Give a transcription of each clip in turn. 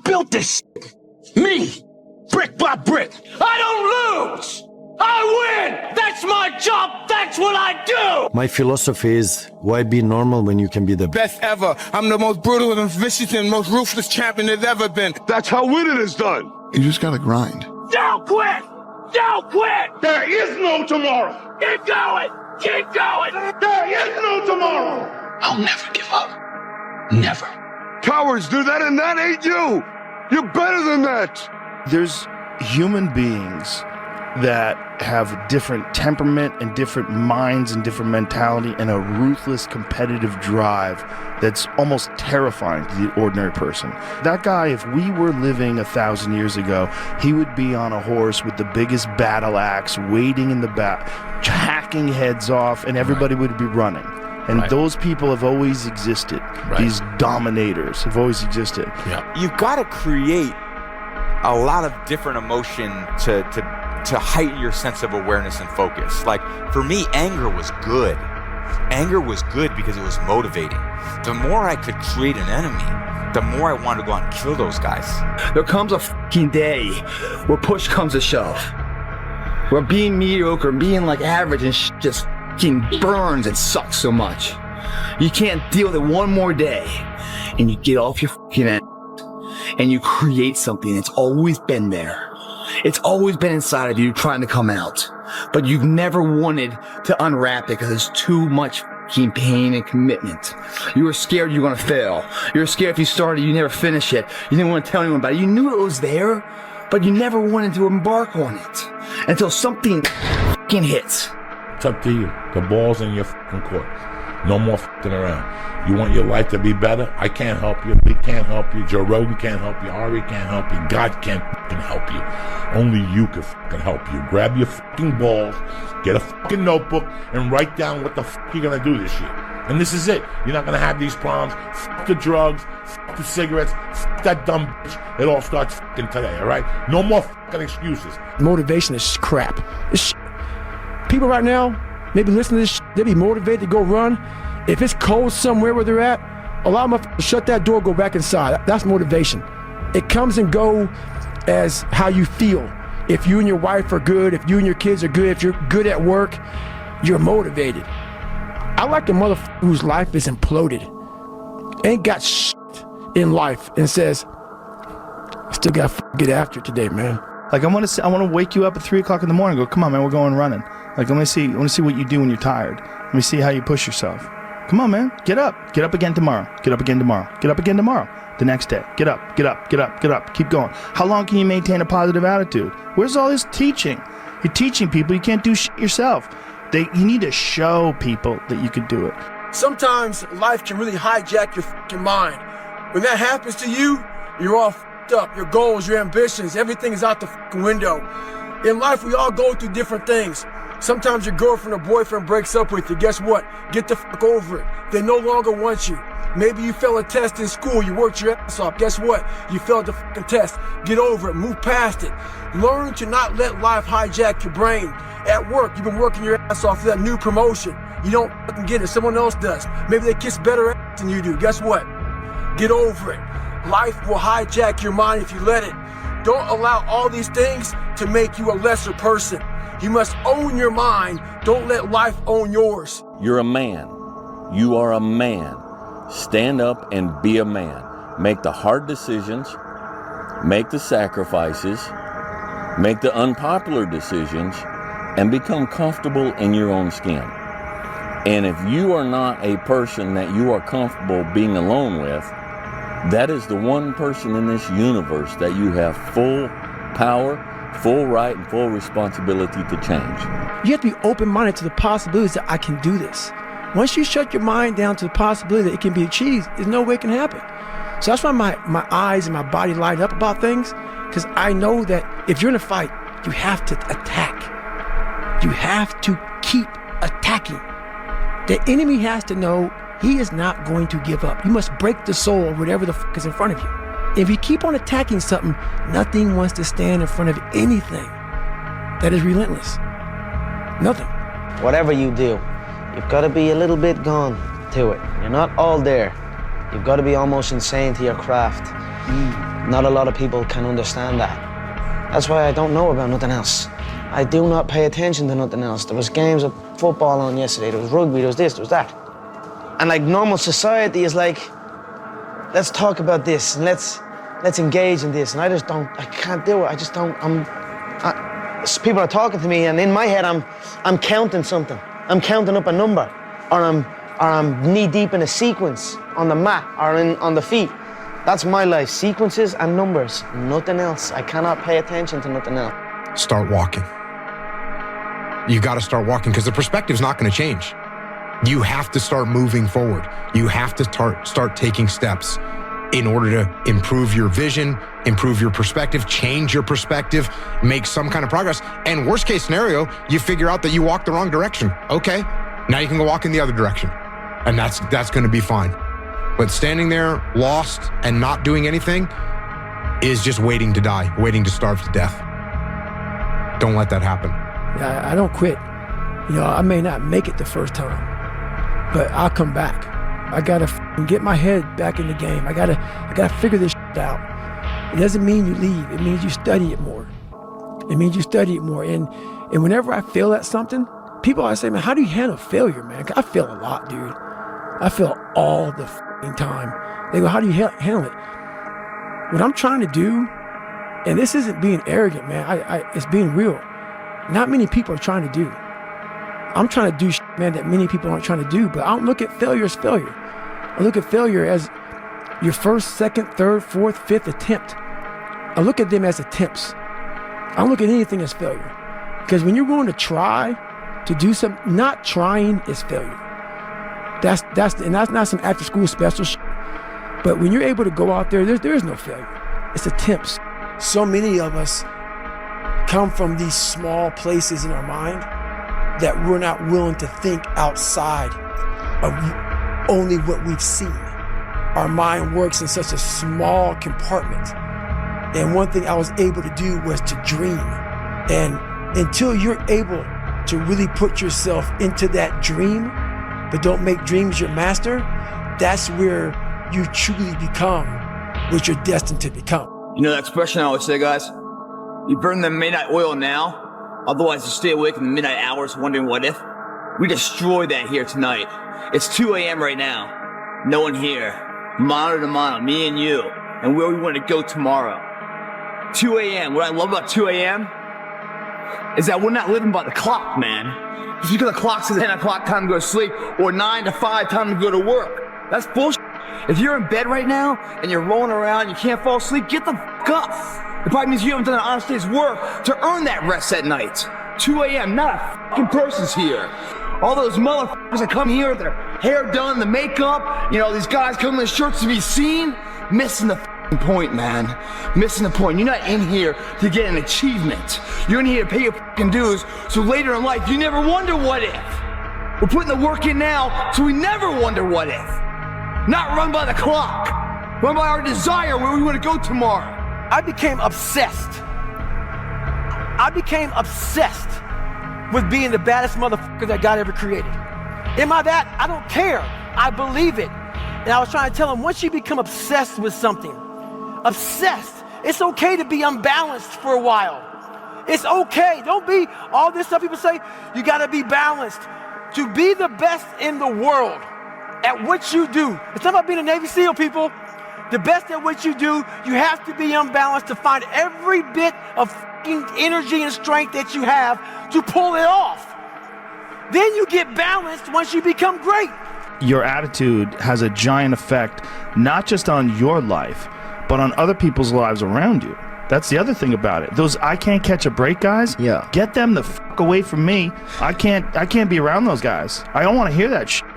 built this shit. Me, brick by brick. I don't lose. I win. That's my job. That's what I do. My philosophy is, why be normal when you can be the best ever? I'm the most brutal and vicious and most ruthless champion there's ever been. That's how winning is done. You just gotta grind. Don't quit. Don't quit. There is no tomorrow. Keep going. Keep going. There is no tomorrow. I'll never give up. Never. Cowards do that, and that ain't you. You're better than that. There's human beings that have different temperament and different minds and different mentality and a ruthless competitive drive that's almost terrifying to the ordinary person. That guy, if we were living 1,000 years ago, he would be on a horse with the biggest battle axe, waiting in the back, hacking heads off, and everybody would be running. And those people have always existed. These dominators have always existed. You've got to create a lot of different emotion to heighten your sense of awareness and focus. Like, for me, anger was good. Anger was good because it was motivating. The more I could create an enemy, the more I wanted to go out and kill those guys. There comes a fucking day where push comes to shove, where being mediocre, being like average and just fucking burns and sucks so much. You can't deal with it one more day, and you get off your fucking ass and you create something that's always been there. It's always been inside of you trying to come out, but you've never wanted to unwrap it because it's too much fucking pain and commitment. You were scared you were going to fail. You were scared if you started, you never finish it. You didn't want to tell anyone about it. You knew it was there, but you never wanted to embark on it until something fucking hits. It's up to you. The ball's in your fucking court. No more fucking around. You want your life to be better? I can't help you. We can't help you. Joe Rogan can't help you. Ari can't help you. God can't fucking help you. Only you can fucking help you. Grab your fucking balls, get a fucking notebook, and write down what the fuck you're gonna do this year. And this is it. You're not gonna have these problems. Fuck the drugs. Fuck the cigarettes. Fuck that dumb bitch. It all starts fucking today, all right? No more fucking excuses. Motivation is crap. It's people right now, maybe listening to this, they be motivated to go run. If it's cold somewhere where they're at, allow them to shut that door, go back inside. That's motivation. It comes and go as how you feel. If you and your wife are good, if you and your kids are good, if you're good at work, you're motivated. I like the motherfucker whose life is imploded, ain't got shit in life, and says, I still gotta get after it today, man. Like, I want to wake you up at 3 o'clock in the morning and go, come on, man, we're going running. Like, I want to see what you do when you're tired. Let me see how you push yourself. Come on, man, get up. Get up again tomorrow. Get up again tomorrow. Get up again tomorrow. The next day. Get up, get up, get up, get up. Keep going. How long can you maintain a positive attitude? Where's all this teaching? You're teaching people. You can't do shit yourself. You need to show people that you can do it. Sometimes life can really hijack your fucking mind. When that happens to you, you're all fucked up. Your goals, your ambitions, everything is out the fucking window. In life, we all go through different things. Sometimes your girlfriend or boyfriend breaks up with you. Guess what? Get the fuck over it. They no longer want you. Maybe you failed a test in school. You worked your ass off. Guess what? You failed the fucking test. Get over it. Move past it. Learn to not let life hijack your brain. At work, you've been working your ass off for that new promotion. You don't fucking get it. Someone else does. Maybe they kiss better ass than you do. Guess what? Get over it. Life will hijack your mind if you let it. Don't allow all these things to make you a lesser person. You must own your mind. Don't let life own yours. You're a man. You are a man. Stand up and be a man. Make the hard decisions. Make the sacrifices. Make the unpopular decisions. And become comfortable in your own skin. And if you are not a person that you are comfortable being alone with, that is the one person in this universe that you have full power, full right, and full responsibility to change. You have to be open-minded to the possibilities that I can do this. Once you shut your mind down to the possibility that it can be achieved, there's no way it can happen. So that's why my eyes and my body light up about things, because I know that if you're in a fight, you have to attack. You have to keep attacking. The enemy has to know he is not going to give up. You must break the soul of whatever the fuck is in front of you. If you keep on attacking something, nothing wants to stand in front of anything that is relentless. Nothing. Whatever you do, you've got to be a little bit gone to it. You're not all there. You've got to be almost insane to your craft. Not a lot of people can understand that. That's why I don't know about nothing else. I do not pay attention to nothing else. There was games of football on yesterday, there was rugby, there was this, there was that. And like normal society is like, let's talk about this and let's engage in this. And I can't do it. I just don't, people are talking to me and in my head I'm counting something. I'm counting up a number, or I'm knee deep in a sequence on the mat or on the feet. That's my life, sequences and numbers, nothing else. I cannot pay attention to nothing else. Start walking. You got to start walking because the perspective's not going to change. You have to start moving forward. You have to start taking steps in order to improve your vision, improve your perspective, change your perspective, make some kind of progress. And worst case scenario, you figure out that you walked the wrong direction. Okay, now you can go walk in the other direction. And that's going to be fine. But standing there lost and not doing anything is just waiting to die, waiting to starve to death. Don't let that happen. I don't quit. You know, I may not make it the first time, but I'll come back. I gotta get my head back in the game. I gotta figure this shit out. It doesn't mean you leave. It means you study it more. It means you study it more. And whenever I fail at something, people always say, man, how do you handle failure, man? I fail a lot, dude. I fail all the time. They go, how do you handle it? What I'm trying to do, and this isn't being arrogant, man. It's being real. Not many people are trying to do. I'm trying to do shit, man, that many people aren't trying to do, but I don't look at failure as failure. I look at failure as your first, second, third, fourth, fifth attempt. I look at them as attempts. I don't look at anything as failure. Because when you're going to try to do something, not trying is failure. That's not some after school special shit. But when you're able to go out there is no failure. It's attempts. So many of us come from these small places in our mind that we're not willing to think outside of only what we've seen. Our mind works in such a small compartment. And one thing I was able to do was to dream. And until you're able to really put yourself into that dream, but don't make dreams your master, that's where you truly become what you're destined to become. You know that expression I always say, guys? You burn the midnight oil now, otherwise you stay awake in the midnight hours wondering what if. We destroyed that here tonight. It's 2 a.m. right now. No one here. Mano to mano, me and you, and where we want to go tomorrow. 2 a.m. What I love about 2 a.m. is that we're not living by the clock, man. Just because the clock says 10 o'clock time to go to sleep or 9 to 5 time to go to work. That's bullshit. If you're in bed right now and you're rolling around, you can't fall asleep, get the fuck up. It probably means you haven't done an honest day's work to earn that rest at night. 2 a.m., not a fucking person's here. All those motherfuckers that come here with their hair done, the makeup, you know, these guys come in their shirts to be seen, missing the fucking point, man. Missing the point. You're not in here to get an achievement. You're in here to pay your fucking dues, so later in life, you never wonder what if. We're putting the work in now, so we never wonder what if. Not run by the clock. Run by our desire where we want to go tomorrow. I became obsessed. With being the baddest motherfucker that God ever created. Am I that? I don't care. I believe it. And I was trying to tell him, once you become obsessed with something, it's okay to be unbalanced for a while. It's okay. Don't be all this stuff people say, you gotta be balanced. To be the best in the world at what you do. It's not about being a Navy SEAL, people. The best at what you do, you have to be unbalanced to find every bit of energy and strength that you have to pull it off. Then you get balanced once you become great. Your attitude has a giant effect, not just on your life, but on other people's lives around you. That's the other thing about it. Those I can't catch a break guys, get them the fuck away from me. I can't be around those guys. I don't want to hear that shit.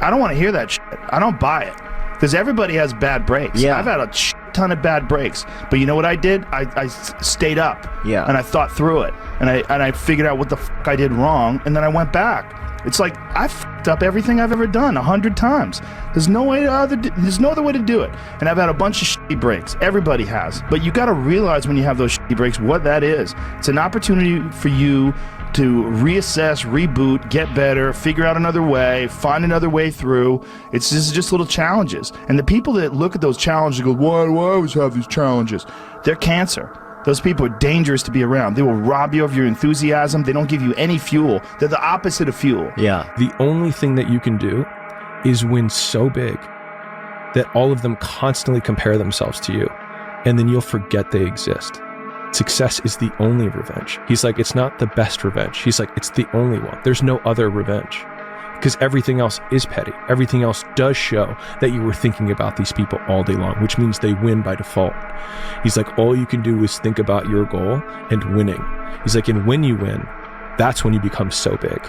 I don't want to hear that shit. I don't buy it. Because everybody has bad breaks. Yeah. I've had a ton of bad breaks. But you know what I did? I stayed up. Yeah. And I thought through it. And I figured out what the fuck I did wrong. And then I went back. It's like, I fucked up everything I've ever done 100 times. There's no other way to do it. And I've had a bunch of shitty breaks. Everybody has. But you got to realize when you have those shitty breaks what that is. It's an opportunity for you to reassess, reboot, get better, figure out another way, find another way through. It's just little challenges. And the people that look at those challenges and go, why do I always have these challenges? They're cancer. Those people are dangerous to be around. They will rob you of your enthusiasm. They don't give you any fuel. They're the opposite of fuel. Yeah. The only thing that you can do is win so big that all of them constantly compare themselves to you, and then you'll forget they exist. Success is the only revenge. He's like, it's not the best revenge. He's like, it's the only one. There's no other revenge. Because everything else is petty. Everything else does show that you were thinking about these people all day long, which means they win by default. He's like, all you can do is think about your goal and winning. He's like, and when you win, that's when you become so big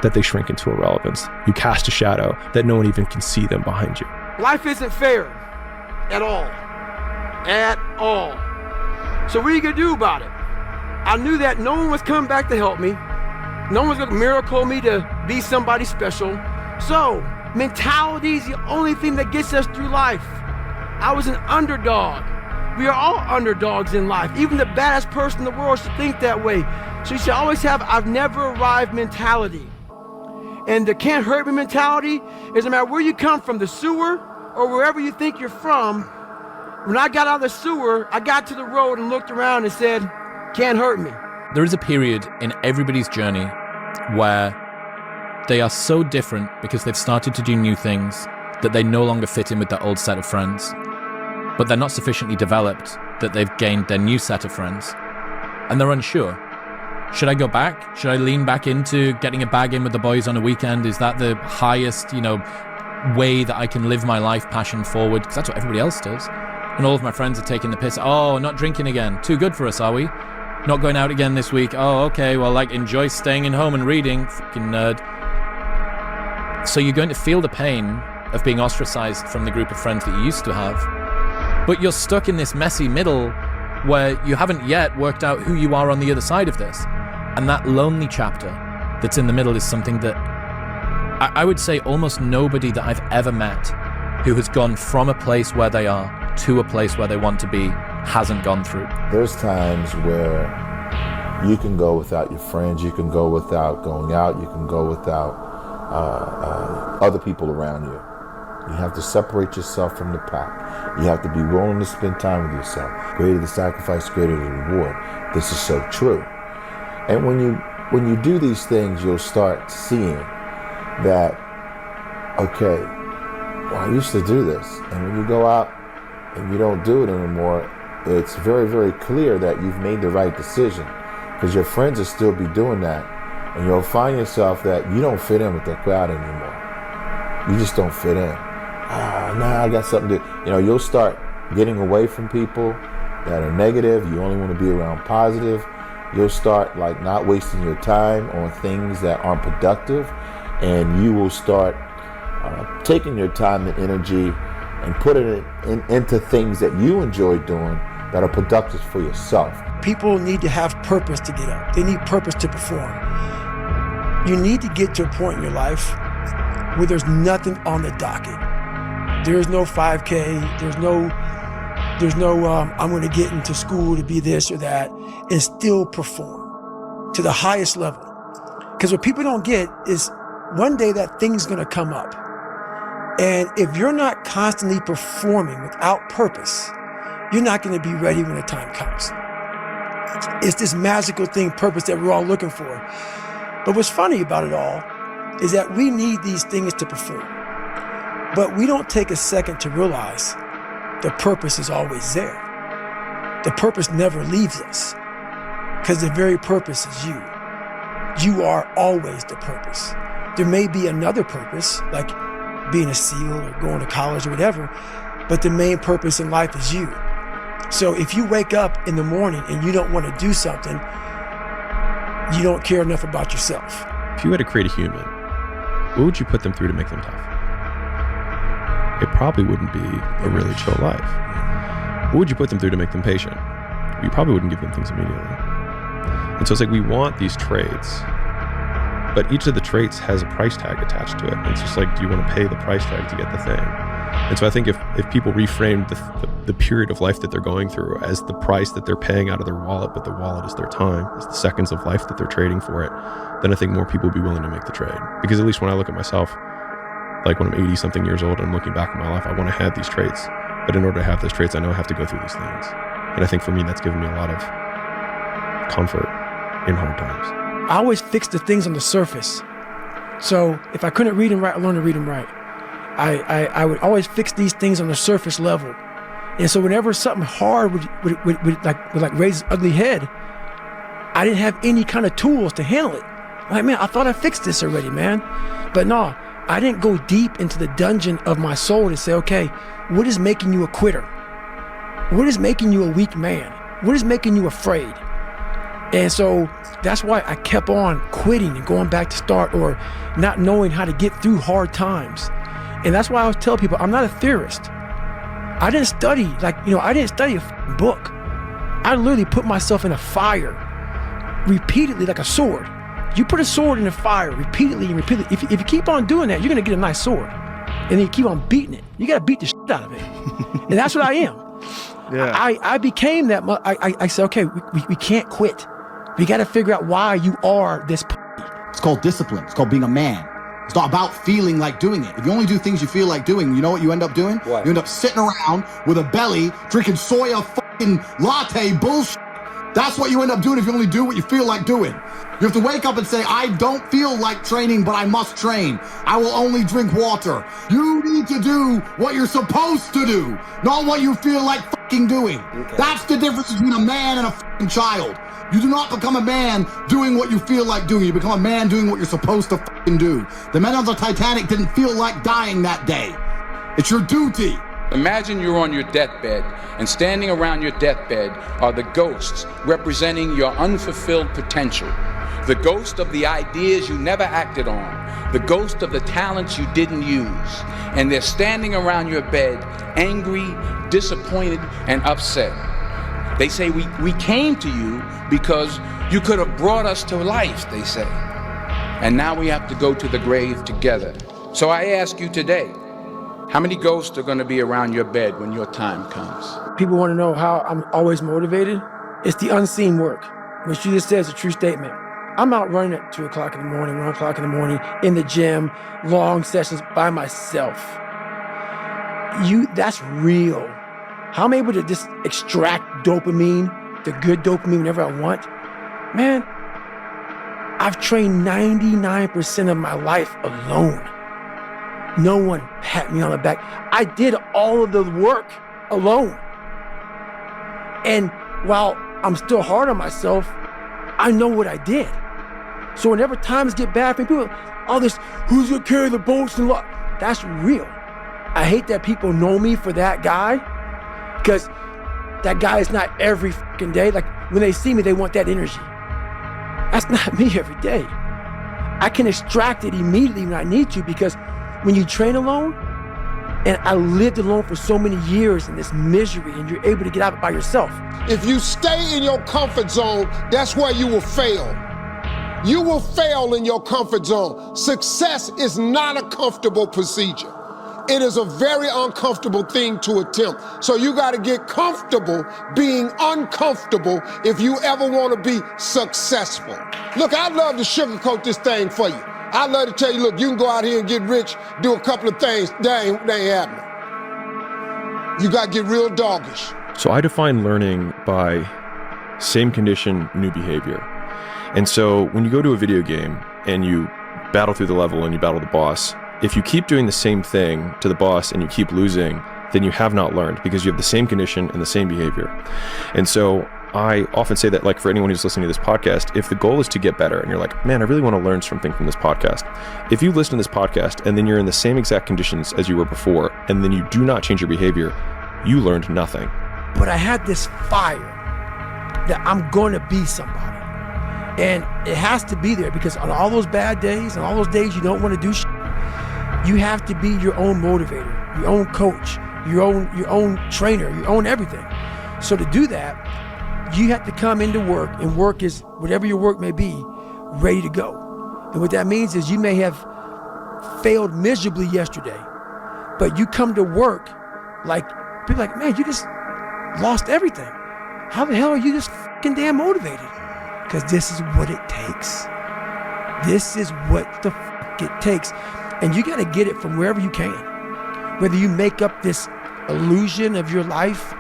that they shrink into irrelevance. You cast a shadow that no one even can see them behind you. Life isn't fair at all. At all. So what are you gonna do about it? I knew that no one was coming back to help me. No one's gonna miracle me to be somebody special. So, mentality is the only thing that gets us through life. I was an underdog. We are all underdogs in life. Even the baddest person in the world should think that way. So you should always have I've never arrived mentality. And the can't hurt me mentality is no matter where you come from, the sewer or wherever you think you're from. When I got out of the sewer, I got to the road and looked around and said, can't hurt me. There is a period in everybody's journey where they are so different because they've started to do new things that they no longer fit in with their old set of friends. But they're not sufficiently developed that they've gained their new set of friends. And they're unsure. Should I go back? Should I lean back into getting a bag in with the boys on a weekend? Is that the highest, way that I can live my life passion forward? Because that's what everybody else does. And all of my friends are taking the piss. Oh, not drinking again. Too good for us, are we? Not going out again this week. Oh, okay. Well, enjoy staying in home and reading. Fucking nerd. So you're going to feel the pain of being ostracized from the group of friends that you used to have. But you're stuck in this messy middle where you haven't yet worked out who you are on the other side of this. And that lonely chapter that's in the middle is something that I would say almost nobody that I've ever met who has gone from a place where they are to a place where they want to be hasn't gone through. There's times where you can go without your friends, you can go without going out, you can go without other people around you. You have to separate yourself from the pack. You have to be willing to spend time with yourself. Greater the sacrifice, greater the reward. This is so true. And when you do these things, you'll start seeing that, okay, well, I used to do this. And when you go out and you don't do it anymore, it's very, very clear that you've made the right decision, because your friends will still be doing that. And you'll find yourself that you don't fit in with the crowd anymore. You just don't fit in. I got something to, you'll start getting away from people that are negative. You only want to be around positive. You'll start not wasting your time on things that aren't productive. And you will start taking your time and energy and putting it into things that you enjoy doing that are productive for yourself. People need to have purpose to get up. They need purpose to perform. You need to get to a point in your life where there's nothing on the docket. There's no 5K, there's no I'm going to get into school to be this or that, and still perform to the highest level. Because what people don't get is one day that thing's going to come up. And if you're not constantly performing without purpose, you're not going to be ready when the time comes. It's this magical thing, purpose, that we're all looking for. But what's funny about it all is that we need these things to perform. But we don't take a second to realize the purpose is always there. The purpose never leaves us, because the very purpose is you. You are always the purpose. There may be another purpose, like being a SEAL or going to college or whatever, but the main purpose in life is you. So if you wake up in the morning and you don't want to do something, you don't care enough about yourself. If you had to create a human, what would you put them through to make them tough? It probably wouldn't be a really chill life. What would you put them through to make them patient? You probably wouldn't give them things immediately. And so it's we want these traits But each of the traits has a price tag attached to it. It's just like, do you want to pay the price tag to get the thing? And so I think if people reframe the period of life that they're going through as the price that they're paying out of their wallet, but the wallet is their time, is the seconds of life that they're trading for it, then I think more people will be willing to make the trade. Because at least when I look at myself, like when I'm 80 something years old and I'm looking back at my life, I want to have these traits. But in order to have those traits, I know I have to go through these things. And I think for me, that's given me a lot of comfort in hard times. I always fix the things on the surface. So if I couldn't read and write, I learned to read and write. I would always fix these things on the surface level. And so whenever something hard would raise its ugly head, I didn't have any kind of tools to handle it. Like, man, I thought I fixed this already, man. But no, I didn't go deep into the dungeon of my soul and say, okay, what is making you a quitter? What is making you a weak man? What is making you afraid? And so that's why I kept on quitting and going back to start, or not knowing how to get through hard times. And that's why I always tell people, I'm not a theorist. I didn't study, I didn't study a book. I literally put myself in a fire repeatedly like a sword. You put a sword in a fire repeatedly and repeatedly. If you keep on doing that, you're gonna get a nice sword. And then you keep on beating it. You gotta beat the shit out of it. And that's what I am. Yeah. I became that. I said, okay, we can't quit. We gotta figure out why you are this. It's called discipline. It's called being a man. It's not about feeling like doing it. If you only do things you feel like doing, you know what you end up doing? What? You end up sitting around with a belly, drinking soya fucking latte bullshit. That's what you end up doing if you only do what you feel like doing. You have to wake up and say, I don't feel like training, but I must train. I will only drink water. You need to do what you're supposed to do, not what you feel like fucking doing. Okay. That's the difference between a man and a fucking child. You do not become a man doing what you feel like doing. You become a man doing what you're supposed to fucking do. The men on the Titanic didn't feel like dying that day. It's your duty. Imagine you're on your deathbed, and standing around your deathbed are the ghosts representing your unfulfilled potential. The ghost of the ideas you never acted on. The ghost of the talents you didn't use. And they're standing around your bed, angry, disappointed, and upset. They say, we came to you because you could have brought us to life, they say. And now we have to go to the grave together. So I ask you today, how many ghosts are going to be around your bed when your time comes? People want to know how I'm always motivated. It's the unseen work. What she just said is a true statement. I'm out running at 2 o'clock in the morning, 1 o'clock in the morning, in the gym, long sessions by myself. That's real. How I'm able to just extract dopamine, the good dopamine whenever I want. Man, I've trained 99% of my life alone. No one pat me on the back. I did all of the work alone. And while I'm still hard on myself, I know what I did. So whenever times get bad for people, all this, who's gonna carry the boats and what? That's real. I hate that people know me for that guy, because that guy is not every fucking day. Like when they see me, they want that energy. That's not me every day. I can extract it immediately when I need to, because when you train alone, and I lived alone for so many years in this misery, and you're able to get out by yourself. If you stay in your comfort zone, that's where you will fail. You will fail in your comfort zone. Success is not a comfortable procedure. It is a very uncomfortable thing to attempt. So you got to get comfortable being uncomfortable if you ever want to be successful. Look, I'd love to sugarcoat this thing for you. I'd love to tell you, look, you can go out here and get rich, do a couple of things. That ain't happening. You got to get real doggish. So I define learning by same condition, new behavior. And so when you go to a video game and you battle through the level and you battle the boss, if you keep doing the same thing to the boss and you keep losing, then you have not learned, because you have the same condition and the same behavior. And so I often say that, like, for anyone who's listening to this podcast, if the goal is to get better and you're like, man, I really want to learn something from this podcast. If you listen to this podcast and then you're in the same exact conditions as you were before, and then you do not change your behavior, you learned nothing. But I had this fire that I'm going to be somebody. And it has to be there, because on all those bad days and all those days you don't want to do shit, you have to be your own motivator, your own coach, your own trainer, your own everything. So to do that, you have to come into work, and work is whatever your work may be, ready to go. And what that means is you may have failed miserably yesterday, but you come to work like, people are like, man, you just lost everything. How the hell are you this fucking damn motivated? Because this is what it takes. This is what the fuck it takes. And you got to get it from wherever you can. Whether you make up this illusion of your life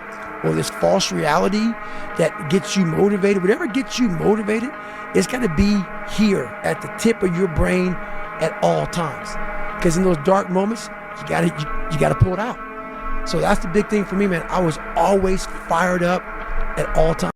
or this false reality that gets you motivated, whatever gets you motivated, it's got to be here at the tip of your brain at all times. Because in those dark moments, you got to pull it out. So that's the big thing for me, man. I was always fired up at all times.